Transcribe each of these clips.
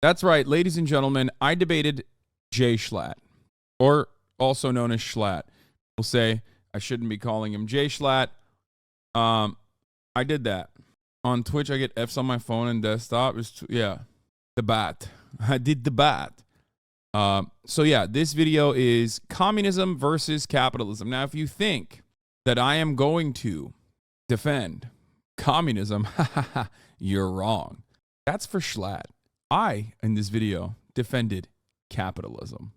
That's right, ladies and gentlemen. I debated JSchlatt, or also known as Schlatt. We'll say I shouldn't be calling him JSchlatt. I did that. On Twitch, I get F's on my phone and desktop. Debate. I did debate. So yeah, this video is communism versus capitalism. Now, if you think that I am going to defend communism, you're wrong. That's for Schlatt. I, in this video, defended capitalism.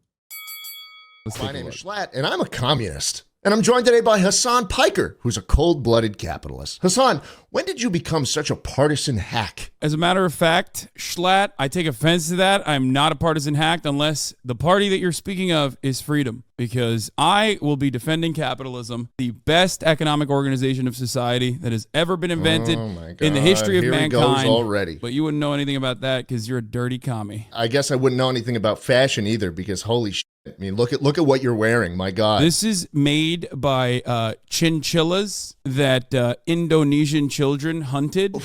My name is Schlatt, and I'm a communist. And I'm joined today by Hasan Piker, who's a cold-blooded capitalist. Hasan, when did you become such a partisan hack? As a matter of fact, Schlatt, I take offense to that. I'm not a partisan hack unless the party that you're speaking of is freedom, because I will be defending capitalism, the best economic organization of society that has ever been invented in the history of mankind. Here he goes already. But you wouldn't know anything about that because you're a dirty commie. I guess I wouldn't know anything about fashion either, because holy shit. I mean, look at what you're wearing. My God. This is made by chinchillas that Indonesian children hunted. What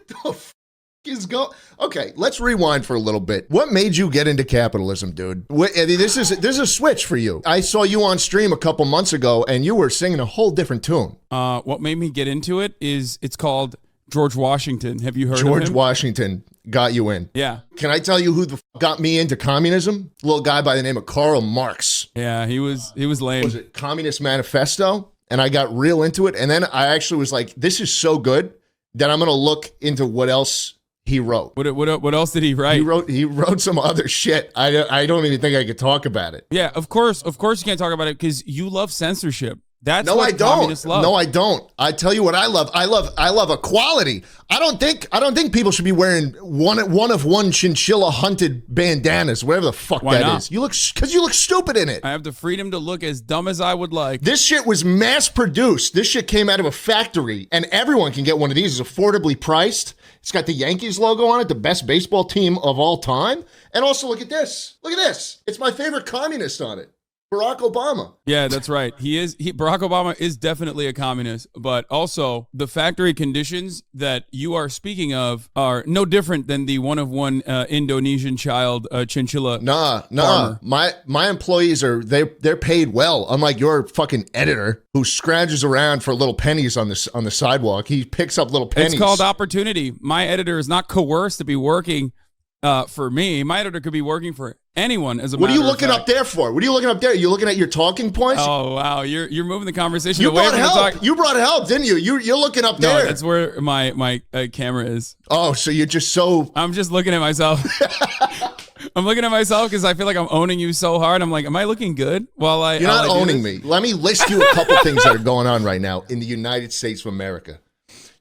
the f is going? Okay, let's rewind for a little bit. What made you get into capitalism, dude? This is a switch for you. I saw you on stream a couple months ago, and you were singing a whole different tune. What made me get into it is it's called George Washington. Have you heard of him? George Washington got you in. Yeah. Can I tell you who the f got me into communism? A little guy by the name of Karl Marx. Yeah, he was lame. Was it Communist Manifesto? And I got real into it. And then I actually was like, this is so good that I'm going to look into what else he wrote. What else did he write? He wrote some other shit. I don't even think I could talk about it. Yeah, of course you can't talk about it because you love censorship. That's no, what I don't. Communists love. No, I don't. I tell you what I love. I love equality. I don't think people should be wearing one of one chinchilla hunted bandanas, whatever the fuck Why that not? is. Because you look stupid in it. I have the freedom to look as dumb as I would like. This shit was mass produced. This shit came out of a factory, and everyone can get one of these. It's affordably priced. It's got the Yankees logo on it, the best baseball team of all time. And also, look at this. Look at this. It's my favorite communist on it. Barack Obama. Yeah, that's right. Barack Obama is definitely a communist, but also the factory conditions that you are speaking of are no different than the one-of-one Indonesian child chinchilla. Nah. farmer. My employees they're paid well. Unlike your fucking editor who scrounges around for little pennies on the sidewalk. He picks up little pennies. It's called opportunity. My editor is not coerced to be working for me. My editor could be working for anyone. As a what are you matter of looking fact. up there for? What are you looking up there? Are you looking at your talking points? Oh wow, you're moving the conversation You away brought from help. the talk. You brought help, didn't you? You're looking up there. No, that's where my camera is. Oh, so you're just so. I'm just looking at myself. I'm looking at myself because I feel like I'm owning you so hard. I'm like, am I looking good? You're not owning me. Let me list you a couple things that are going on right now in the United States of America.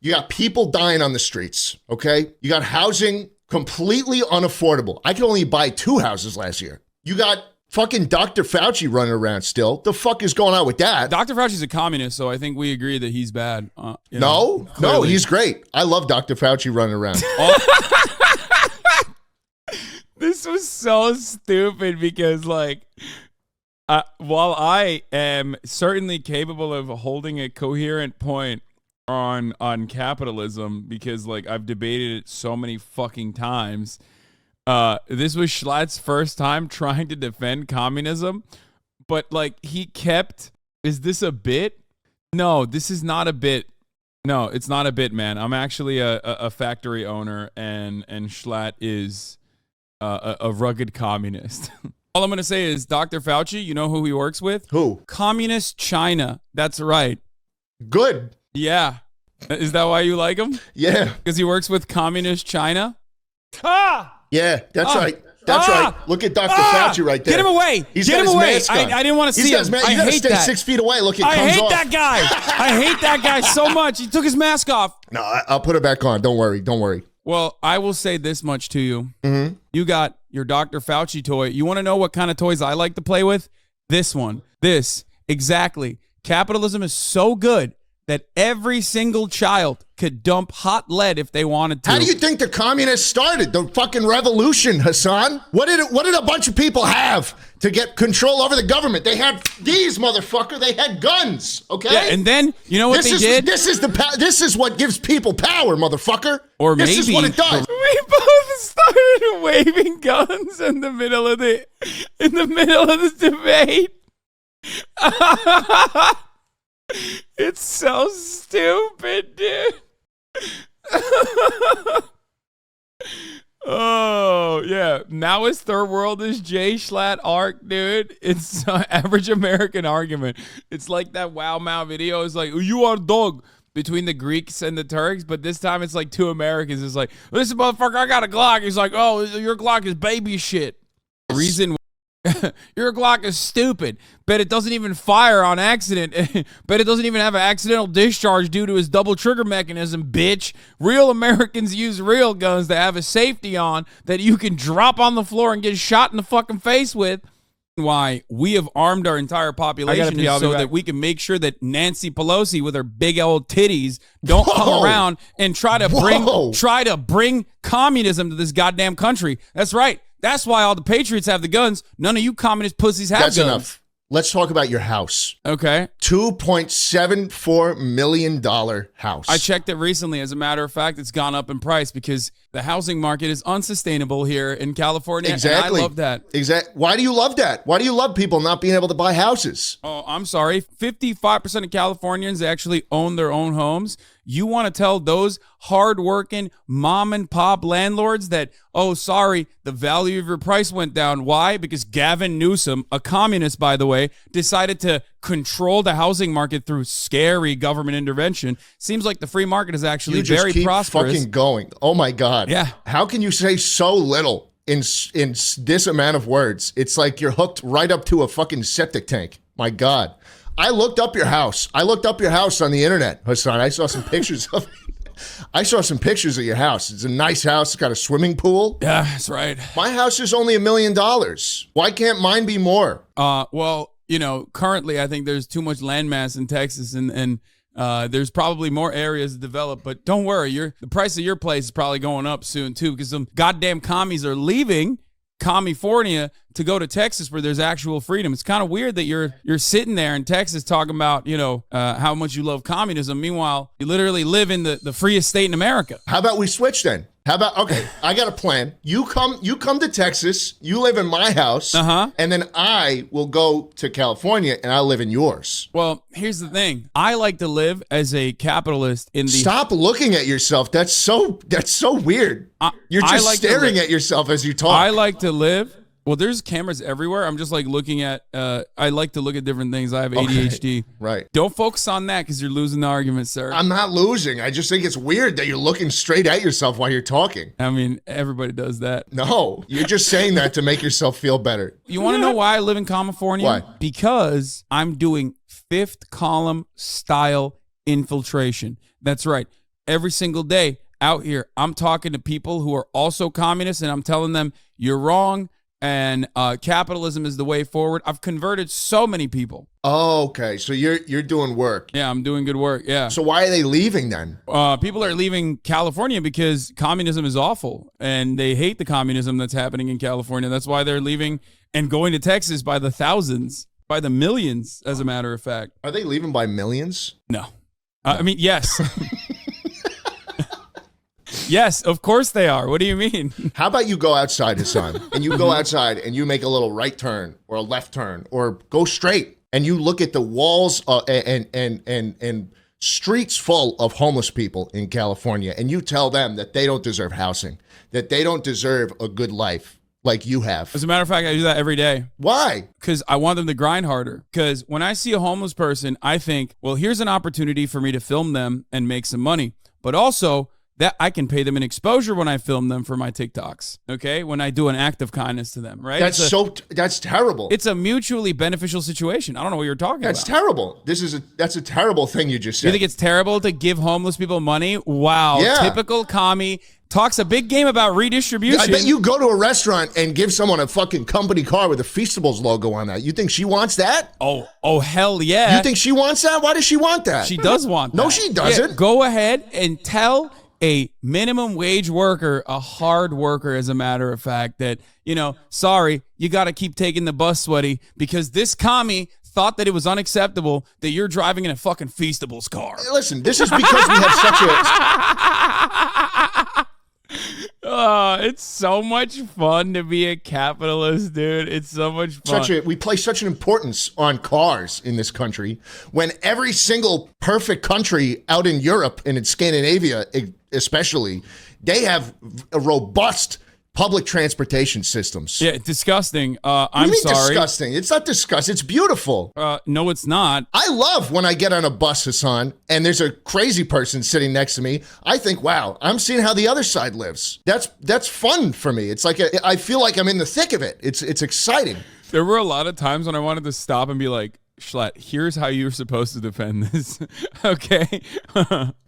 You got people dying on the streets. Okay, you got housing completely unaffordable. I could only buy 2 houses last year. You got fucking Dr. Fauci running around still. The fuck is going on with that? Dr. Fauci's a communist, so I think we agree that he's bad. No, he's great. I love Dr. Fauci running around. This was so stupid because, like, while I am certainly capable of holding a coherent point on capitalism, because like I've debated it so many fucking times, this was Schlatt's first time trying to defend communism, but like he kept, is this a bit? No, this is not a bit. No, it's not a bit, man. I'm actually a factory owner, and Schlatt is a rugged communist. All I'm going to say is Dr. Fauci, you know who he works with? Who? Communist China. That's right. Good. Yeah. Is that why you like him? Yeah. Because he works with Communist China? Yeah, that's right. That's right. Look at Dr. Fauci right there. Get him away. Get him away. I didn't want to see him. You got to stay 6 feet away. Look, it comes off. I hate that guy. I hate that guy so much. He took his mask off. No, I'll put it back on. Don't worry. Don't worry. Well, I will say this much to you. Mm-hmm. You got your Dr. Fauci toy. You want to know what kind of toys I like to play with? This one. This. Exactly. Capitalism is so good that every single child could dump hot lead if they wanted to. How do you think the communists started the fucking revolution, Hasan? What did a bunch of people have to get control over the government? They had these, motherfucker. They had guns, okay? Yeah, and then you know what they did? This is what gives people power, motherfucker. Or this is what it does. We both started waving guns in the middle of the debate. It's so stupid, dude. Oh, yeah. Now his third world is JSchlatt arc, dude. It's average American argument. It's like that Wow Mao video. It's like, you are dog between the Greeks and the Turks, but this time it's like two Americans. It's like, listen, motherfucker, I got a Glock. He's like, oh, your Glock is baby shit. Reason your Glock is stupid. Bet it doesn't even fire on accident. Bet it doesn't even have an accidental discharge due to his double trigger mechanism, bitch. Real Americans use real guns that have a safety on that you can drop on the floor and get shot in the fucking face with. Why we have armed our entire population so that we can make sure that Nancy Pelosi with her big old titties don't come around and try to bring communism to this goddamn country. That's right. That's why all the patriots have the guns. None of you communist pussies have guns. That's enough. Let's talk about your house. Okay. $2.74 million house. I checked it recently. As a matter of fact, it's gone up in price because the housing market is unsustainable here in California. Exactly. And I love that. Exactly. Why do you love that? Why do you love people not being able to buy houses? Oh, I'm sorry. 55% of Californians actually own their own homes. You want to tell those hardworking mom and pop landlords that, oh, sorry, the value of your price went down. Why? Because Gavin Newsom, a communist, by the way, decided to control the housing market through scary government intervention. Seems like the free market is actually very prosperous. Fucking going. Oh my God. Yeah. How can you say so little in this amount of words? It's like you're hooked right up to a fucking septic tank. My God. I looked up your house. I looked up your house on the internet, Hasan. I saw some pictures of it. I saw some pictures of your house. It's a nice house. It's got a swimming pool. Yeah, that's right. My house is only $1 million. Why can't mine be more? Well, you know, currently I think there's too much landmass in Texas, and there's probably more areas to develop. But don't worry, the price of your place is probably going up soon too, because some goddamn commies are leaving California to go to Texas where there's actual freedom. It's kind of weird that you're sitting there in Texas talking about, you know, how much you love communism. Meanwhile, you literally live in the freest state in America. How about we switch then? How about, okay, I got a plan. You come to Texas, you live in my house, and then I will go to California and I'll live in yours. Well, here's the thing. I like to live as a capitalist in the... Stop looking at yourself. That's so weird. You're just staring at yourself as you talk. I like to live... Well, there's cameras everywhere. I'm just like looking at, I like to look at different things. I have ADHD. Okay, right. Don't focus on that because you're losing the argument, sir. I'm not losing. I just think it's weird that you're looking straight at yourself while you're talking. I mean, everybody does that. No, you're just saying that to make yourself feel better. You want to know why I live in California? Why? Because I'm doing fifth column style infiltration. That's right. Every single day out here, I'm talking to people who are also communists and I'm telling them, you're wrong. And capitalism is the way forward. I've converted so many people. Oh, okay. So you're doing work. Yeah, I'm doing good work. Yeah. So why are they leaving then? People are leaving California because communism is awful, and they hate the communism that's happening in California. That's why they're leaving and going to Texas by the thousands, by the millions, as a matter of fact. Are they leaving by millions? No. I mean, yes. Yes, of course they are. What do you mean? How about you go outside, Hasan, and you go outside and you make a little right turn or a left turn or go straight and you look at the walls and streets full of homeless people in California and you tell them that they don't deserve housing, that they don't deserve a good life like you have. As a matter of fact, I do that every day. Why? Because I want them to grind harder. Because when I see a homeless person, I think, well, here's an opportunity for me to film them and make some money. But also, that I can pay them an exposure when I film them for my TikToks, okay? When I do an act of kindness to them, right? That's terrible. It's a mutually beneficial situation. I don't know what you're talking about. That's terrible. That's a terrible thing you just said. You think it's terrible to give homeless people money? Wow, yeah. Typical commie talks a big game about redistribution. I bet you go to a restaurant and give someone a fucking company car with a Feastables logo on that. You think she wants that? Oh, hell yeah. You think she wants that? Why does she want that? She does want that. No, she doesn't. Yeah, go ahead and tell a minimum wage worker, a hard worker, as a matter of fact, that, sorry, you got to keep taking the bus, sweaty, because this commie thought that it was unacceptable that you're driving in a fucking Feastables car. Listen, this is because we have such a... It's so much fun to be a capitalist, dude. It's so much fun. We place such an importance on cars in this country when every single perfect country out in Europe and in Scandinavia especially, they have a robust public transportation systems. Yeah, disgusting. I'm what do you mean sorry. Disgusting. It's not disgusting. It's beautiful. No, it's not. I love when I get on a bus, Hasan, and there's a crazy person sitting next to me. I think, wow, I'm seeing how the other side lives. That's fun for me. It's like I feel like I'm in the thick of it. It's exciting. There were a lot of times when I wanted to stop and be like, Schlatt, here's how you're supposed to defend this. Okay.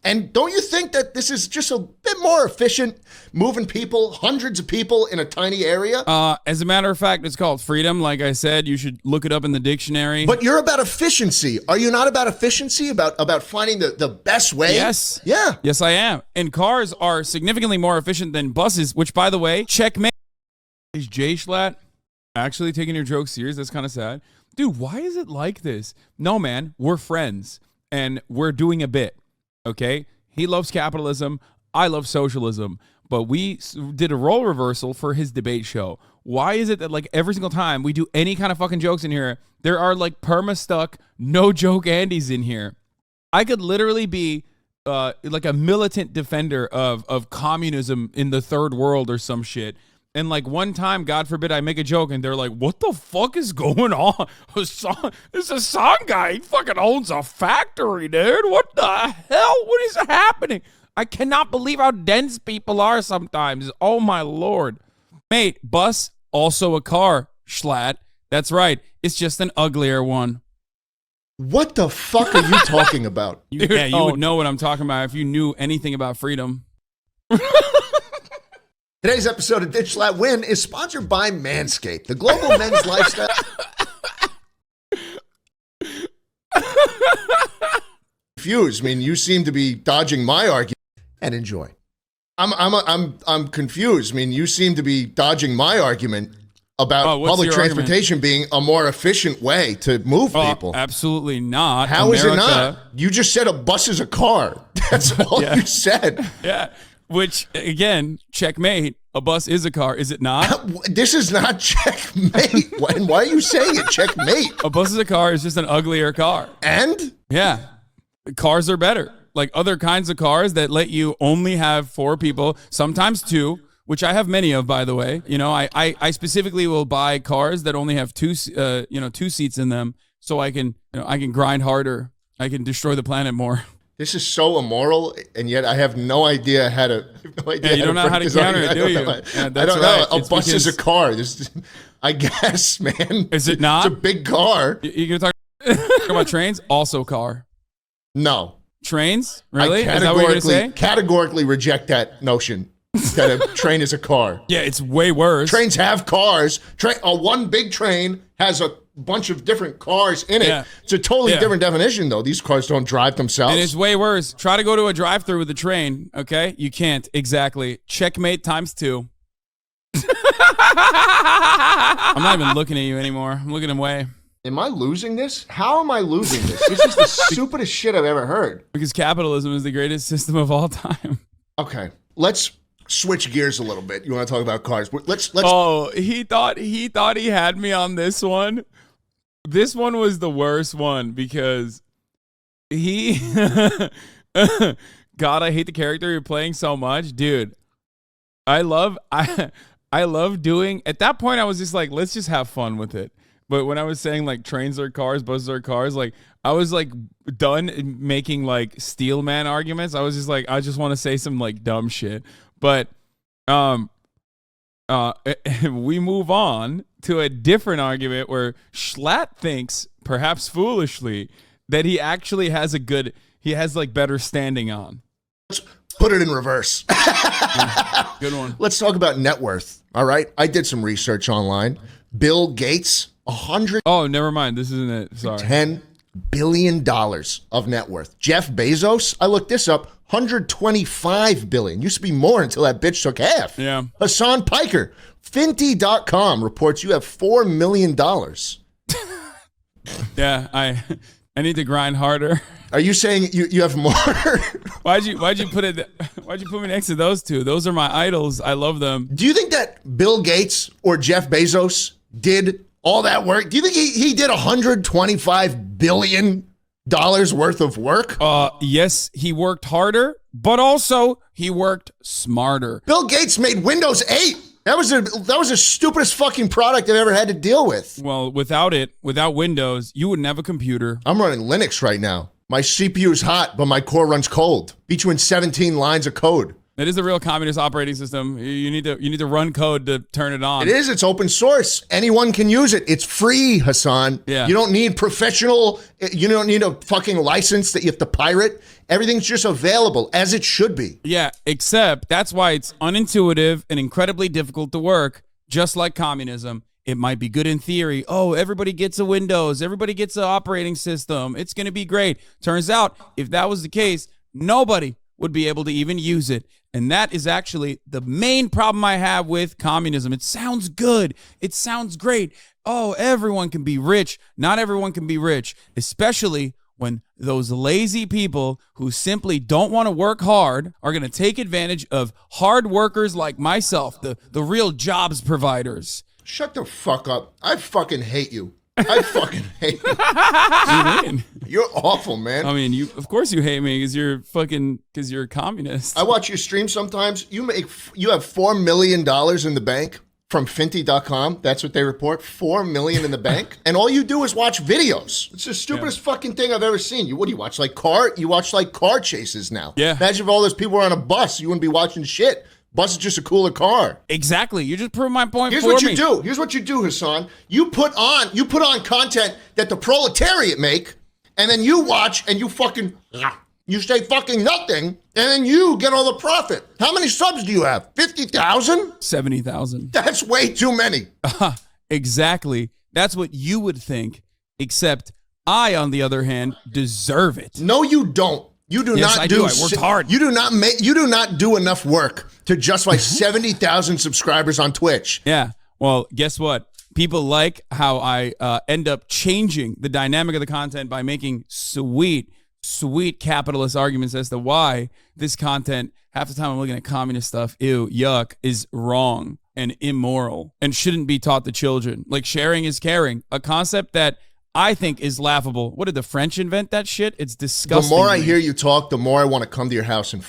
And don't you think that this is just a bit more efficient, moving people, hundreds of people in a tiny area? As a matter of fact, it's called freedom. Like I said, you should look it up in the dictionary. But you're about efficiency. Are you not about efficiency? About finding the best way? Yes. Yeah. Yes, I am. And cars are significantly more efficient than buses, which, by the way, checkmate. Is JSchlatt actually taking your joke serious? That's kind of sad. Dude, why is it like this? No, man, we're friends, and we're doing a bit, okay? He loves capitalism. I love socialism. But we did a role reversal for his debate show. Why is it that, like, every single time we do any kind of fucking jokes in here, there are, like, perma-stuck, no-joke Andys in here? I could literally be, like, a militant defender of communism in the third world or some shit. And like one time, God forbid, I make a joke and they're like, what the fuck is going on? This Hasan guy, he fucking owns a factory, dude. What the hell? What is happening? I cannot believe how dense people are sometimes. Oh my Lord. Mate, bus, also a car, Schlatt. That's right. It's just an uglier one. What the fuck are you talking about? You would know what I'm talking about if you knew anything about freedom. Today's episode of JSchlatt Win is sponsored by Manscaped, the global men's lifestyle. Confused. I mean, you seem to be dodging my argument. And enjoy. I'm confused. I mean, you seem to be dodging my argument about public transportation being a more efficient way to move people. Absolutely not. How is it not? You just said a bus is a car. That's all you said. Yeah. Which, again, checkmate, a bus is a car, is it not? This is not checkmate. Why are you saying it checkmate? A bus is a car, is just an uglier car. And? Yeah. Cars are better. Like other kinds of cars that let you only have 4 people, sometimes 2, which I have many of, by the way. I specifically will buy cars that only have 2 seats in them so I can grind harder. I can destroy the planet more. This is so immoral, and yet I have no idea how to. Yeah, you don't know how to counter it, do you? I don't know. A bus is a car. I guess, man. Is it not? It's a big car. You're going to talk about trains? Also car. No. Trains? Really? Is that what you're going to say? Categorically reject that notion that a train is a car. Yeah, it's way worse. Trains have cars. One big train has a bunch of different cars in it. Yeah. It's a totally different definition, though. These cars don't drive themselves. And it's way worse. Try to go to a drive-thru with a train, okay? You can't. Exactly. Checkmate times 2. I'm not even looking at you anymore. I'm looking away. Am I losing this? How am I losing this? This is the stupidest shit I've ever heard. Because capitalism is the greatest system of all time. Okay, let's switch gears a little bit. You want to talk about cars? Let's. Oh, he thought he had me on this one. This one was the worst one because he. God, I hate the character you're playing so much, dude. I love doing. At that point, I was just like, let's just have fun with it. But when I was saying like trains are cars, buses are cars, like I was like done making like steel man arguments. I was just like, I just want to say some like dumb shit. But we move on to a different argument where Schlatt thinks, perhaps foolishly, that he actually has like better standing on. Put it in reverse. Good one. Let's talk about net worth. All right. I did some research online. Bill Gates, Oh, never mind. This isn't it. Sorry. $10 billion of net worth. Jeff Bezos, I looked this up, $125 billion. Used to be more until that bitch took half. Yeah. Hasan Piker, Finty.com reports you have $4 million. Yeah, I need to grind harder. Are you saying you have more? Why'd you put me next to those two? Those are my idols. I love them. Do you think that Bill Gates or Jeff Bezos did all that work? Do you think he did $125 billion worth of work? Yes, he worked harder, but also he worked smarter. Bill Gates made Windows 8. That was the stupidest fucking product I've ever had to deal with. Well, without Windows, you wouldn't have a computer. I'm running Linux right now. My CPU is hot, but my core runs cold. Beat you in 17 lines of code. It is a real communist operating system. You need to run code to turn it on. It is. It's open source. Anyone can use it. It's free, Hasan. Yeah. You don't need professional. You don't need a fucking license that you have to pirate. Everything's just available as it should be. Yeah, except that's why it's unintuitive and incredibly difficult to work, just like communism. It might be good in theory. Oh, everybody gets a Windows. Everybody gets an operating system. It's going to be great. Turns out, if that was the case, nobody would be able to even use it. And that is actually the main problem I have with communism. It sounds good. It sounds great. Oh, everyone can be rich. Not everyone can be rich, especially when those lazy people who simply don't want to work hard are going to take advantage of hard workers like myself, the real jobs providers. Shut the fuck up. I fucking hate you. I fucking hate you. What do you mean? You're awful, man. I mean, of course you hate me because you're a communist. I watch your stream sometimes. You have $4 million in the bank from Finty.com. That's what they report. $4 million in the bank. And all you do is watch videos. It's the stupidest fucking thing I've ever seen. You watch like car chases now. Yeah. Imagine if all those people were on a bus, you wouldn't be watching shit. Bus is just a cooler car. Exactly. You just proved my point. Here's what you do. Here's what you do, Hasan. You put on content that the proletariat make, and then you watch and you say fucking nothing, and then you get all the profit. How many subs do you have? 50,000? 70,000. That's way too many. Exactly. That's what you would think, except I, on the other hand, deserve it. No, you don't. You do Yes, not I do. I worked hard. You do not do enough work to justify 70,000 subscribers on Twitch. Yeah. Well, guess what? People like how I end up changing the dynamic of the content by making sweet capitalist arguments as to why this content, half the time I'm looking at communist stuff, ew, yuck, is wrong and immoral and shouldn't be taught to children. Like sharing is caring, a concept that I think is laughable. What did the French invent that shit? It's disgusting. The more I hear you talk, the more I want to come to your house and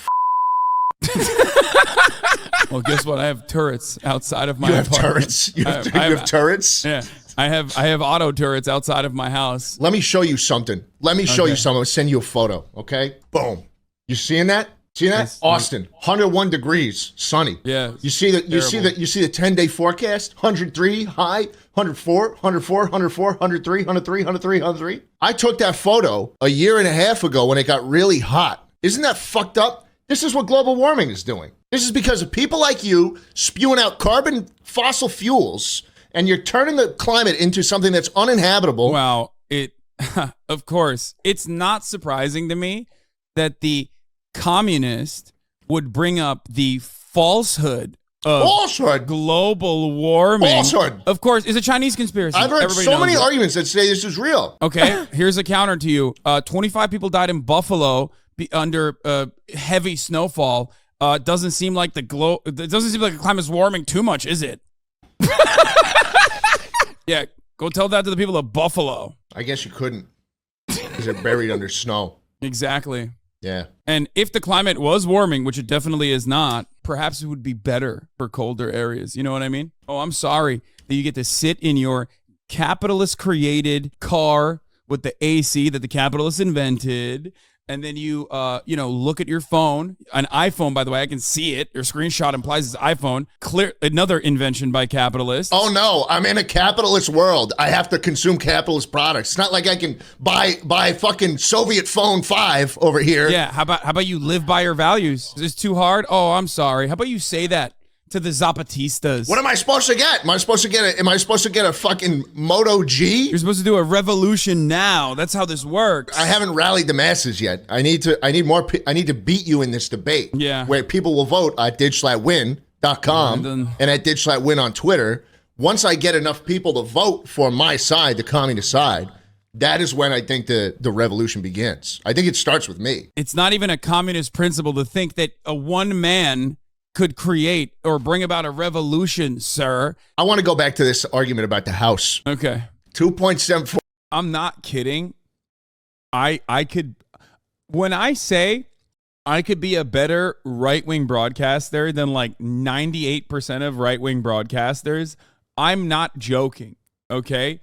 Well, guess what? I have turrets outside of my apartment. Turrets? You have turrets? Yeah. I have auto turrets outside of my house. Let me show you something. I'm going to send you a photo, okay? Boom. You seeing that? See that? Yes. Austin, 101 degrees, sunny. Yeah. You see that? You see the 10-day forecast? 103 high, 104, 103, 103. I took that photo a year and a half ago when it got really hot. Isn't that fucked up? This is what global warming is doing. This is because of people like you spewing out carbon fossil fuels, and you're turning the climate into something that's uninhabitable. Wow. Of course, it's not surprising to me that the communist would bring up the falsehood of global warming. Falsehood. Of course, it's a Chinese conspiracy. I've heard Everybody so knows many it. arguments that say this is real. Okay, here's a counter to you. 25 people died in Buffalo under heavy snowfall. Doesn't seem like it doesn't seem like the climate's warming too much, is it? Yeah, go tell that to the people of Buffalo. I guess you couldn't because they're buried under snow. Exactly. Yeah. And if the climate was warming, which it definitely is not, perhaps it would be better for colder areas. You know what I mean? Oh, I'm sorry that you get to sit in your capitalist created car with the AC that the capitalists invented, and then you look at your phone, an iPhone, by the way, I can see it. Your screenshot implies it's iPhone. Clear, another invention by capitalists. Oh no, I'm in a capitalist world. I have to consume capitalist products. It's not like I can buy fucking Soviet phone 5 over here. Yeah, how about you live by your values? Is this too hard? Oh, I'm sorry. How about you say that to the Zapatistas? What am I supposed to get? Am I supposed to get a fucking Moto G? You're supposed to do a revolution now. That's how this works. I haven't rallied the masses yet. I need to beat you in this debate. Yeah. Where people will vote at DidSchlattWin.com and at DidSchlattWin on Twitter. Once I get enough people to vote for my side, the communist side, that is when I think the revolution begins. I think it starts with me. It's not even a communist principle to think that a one man could create or bring about a revolution, sir. I want to go back to this argument about the House. Okay. 2.74. I'm not kidding. I could, when I say I could be a better right-wing broadcaster than like 98% of right-wing broadcasters, I'm not joking, okay?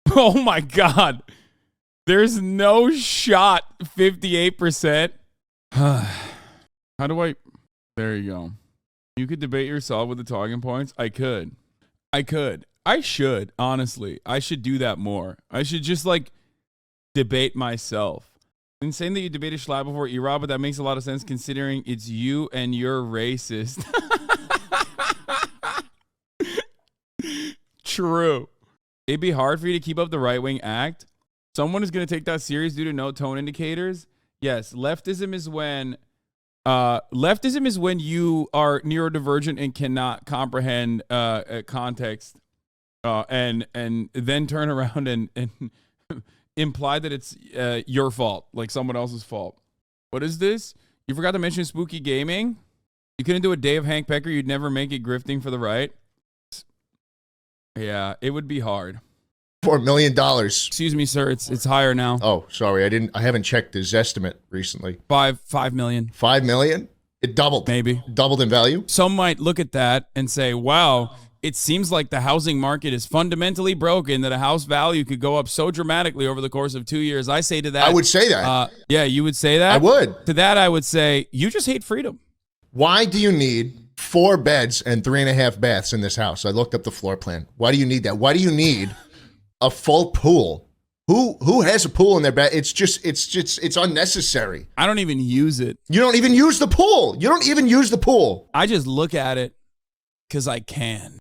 Oh my God. There's no shot 58%. How do I, there you go. You could debate yourself with the talking points. I could. I should, honestly. I should do that more. I should just like debate myself. Insane that you debated Schlatt before Erod, but that makes a lot of sense considering it's you and you're racist. True. It'd be hard for you to keep up the right-wing act. Someone is going to take that serious due to no tone indicators. Yes, leftism is when you are neurodivergent and cannot comprehend context, and then turn around and imply that it's your fault, like someone else's fault. What is this? You forgot to mention spooky gaming? You couldn't do a day of Hank Pecker, you'd never make it grifting for the right? Yeah, it would be hard. $4 million. Excuse me, sir. It's higher now. Oh, sorry. I haven't checked his estimate recently. 5 million. 5 million? It doubled. Maybe. Doubled in value? Some might look at that and say, wow, it seems like the housing market is fundamentally broken, that a house value could go up so dramatically over the course of 2 years. I say to that. I would say that. Yeah, you would say that? I would. To that, I would say, you just hate freedom. Why do you need 4 beds and 3.5 baths in this house? I looked up the floor plan. Why do you need that? Why do you need a full pool? Who has a pool in their bed? It's unnecessary. I don't even use it. You don't even use the pool. You don't even use the pool. I just look at it because I can.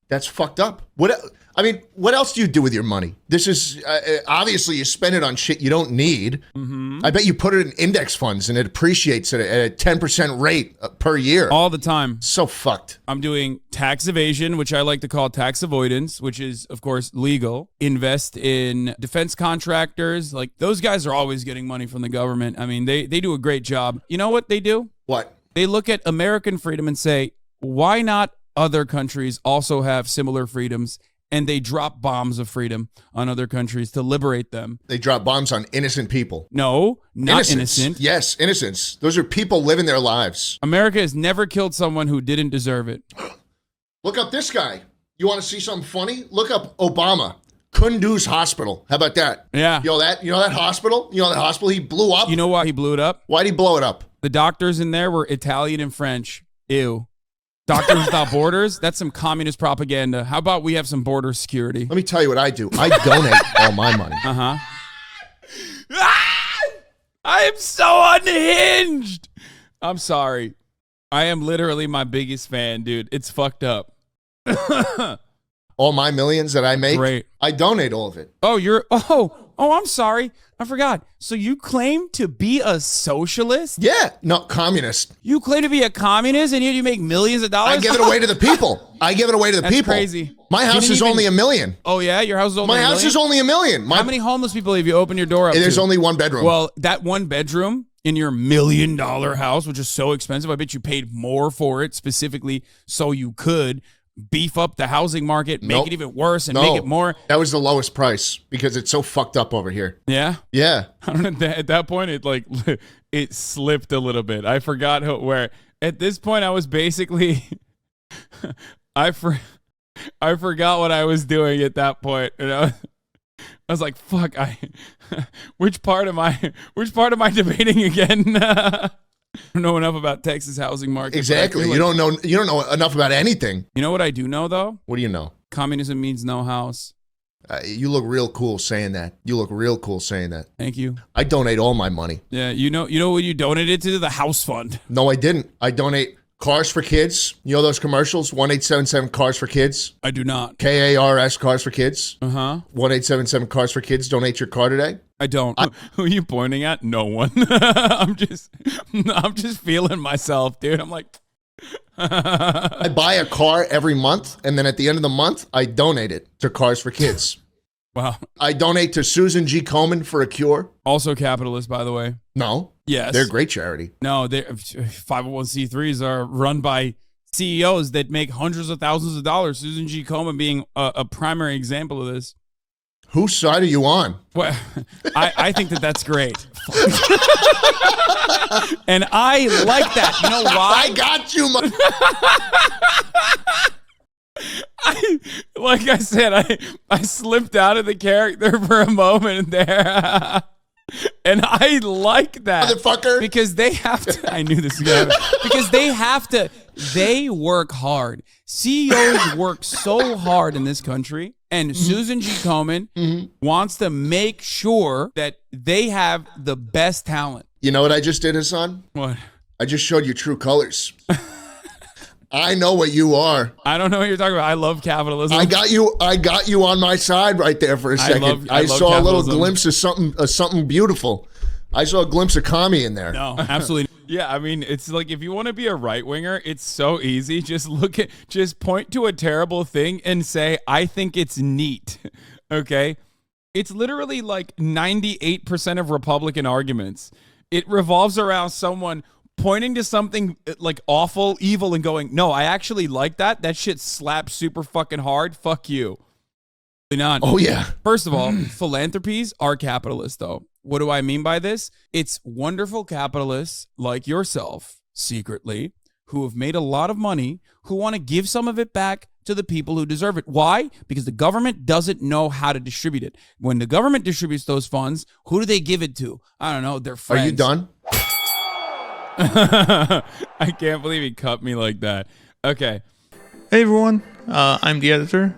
That's fucked up. What else do you do with your money? This is obviously you spend it on shit you don't need. Mm-hmm. I bet you put it in index funds and it appreciates at a 10% rate per year. All the time. So fucked. I'm doing tax evasion, which I like to call tax avoidance, which is, of course, legal. Invest in defense contractors. Like, those guys are always getting money from the government. I mean, they do a great job. You know what they do? What? They look at American freedom and say, why not other countries also have similar freedoms? And they drop bombs of freedom on other countries to liberate them. They drop bombs on innocent people. No, not innocent. Yes, innocents. Those are people living their lives. America has never killed someone who didn't deserve it. Look up this guy. You want to see something funny? Look up Obama. Kunduz Hospital. How about that? Yeah. You know that hospital? You know that hospital he blew up? You know why he blew it up? Why'd he blow it up? The doctors in there were Italian and French. Ew. Doctors Without Borders? That's some communist propaganda. How about we have some border security? Let me tell you what I do. I donate all my money. Uh-huh. I am so unhinged. I'm sorry. I am literally my biggest fan, dude. It's fucked up. All my millions that I make, great. I donate all of it. Oh, I'm sorry. I forgot. So you claim to be a socialist? Yeah. No, communist. You claim to be a communist and yet you make millions of dollars? I give it away to the people. That's crazy. My house is only $1 million. Oh, yeah? Your house is only $1 million? My house is only $1 million. How many homeless people have you opened your door up to? There's only 1 bedroom. Well, that 1 bedroom in your $1 million house, which is so expensive, I bet you paid more for it specifically so you could beef up the housing market, make it even worse, and make it more. That was the lowest price because it's so fucked up over here. Yeah? Yeah. I don't know, at that point, it slipped a little bit. I forgot where. At this point, I was basically, I forgot what I was doing at that point. You know? I was like, fuck, which part am I debating again? I don't know enough about Texas housing market. Exactly. You don't know enough about anything. You know what I do know though? What do you know? Communism means no house. You look real cool saying that. Thank you. I donate all my money. Yeah, you know what you donated to? The house fund. No, I didn't. I donate Cars for Kids. You know those commercials? 1-877 Cars for Kids. I do not. KARS Cars for Kids. 1-877 Cars for Kids. Donate your car today. I don't. Who are you pointing at? No one. I'm just feeling myself, dude. I'm like. I buy a car every month, and then at the end of the month, I donate it to Cars for Kids. Wow. I donate to Susan G. Komen for a cure. Also capitalist, by the way. No. Yes. They're a great charity. No, 501c3s are run by CEOs that make hundreds of thousands of dollars. Susan G. Komen being a primary example of this. Whose side are you on? Well, I think that's great. And I like that. You know why? I got you, like I said, I slipped out of the character for a moment there. And I like that. Motherfucker. Because they have to. I knew this was going to happen. Because they have to. They work hard. CEOs work so hard in this country. And Susan G. Komen wants to make sure that they have the best talent. You know what I just did, Hasan? What? I just showed you true colors. I know what you are. I don't know what you're talking about. I love capitalism. I got you on my side right there for a second. I saw capitalism. A little glimpse of something beautiful. I saw a glimpse of commie in there. No, absolutely. Yeah, I mean, it's like if you want to be a right winger, it's so easy. Just point to a terrible thing and say, I think it's neat. Okay? It's literally like 98% of Republican arguments. It revolves around someone pointing to something like awful, evil, and going, no, I actually like that. That shit slaps super fucking hard. Fuck you. Not. Oh, yeah. First of all, philanthropies are capitalist, though. What do I mean by this? It's wonderful capitalists like yourself, secretly, who have made a lot of money, who want to give some of it back to the people who deserve it. Why? Because the government doesn't know how to distribute it. When the government distributes those funds, who do they give it to? I don't know. Their friends. Are you done? I can't believe he cut me like that. Okay. Hey everyone, I'm the editor.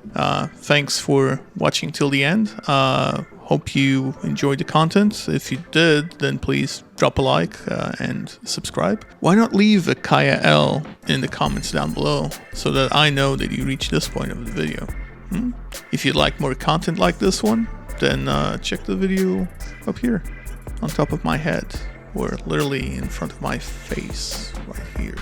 Thanks for watching till the end. Hope you enjoyed the content. If you did, then please drop a like and subscribe. Why not leave a Kaya L in the comments down below so that I know that you reached this point of the video? If you'd like more content like this one, then check the video up here on top of my head, or literally in front of my face right here.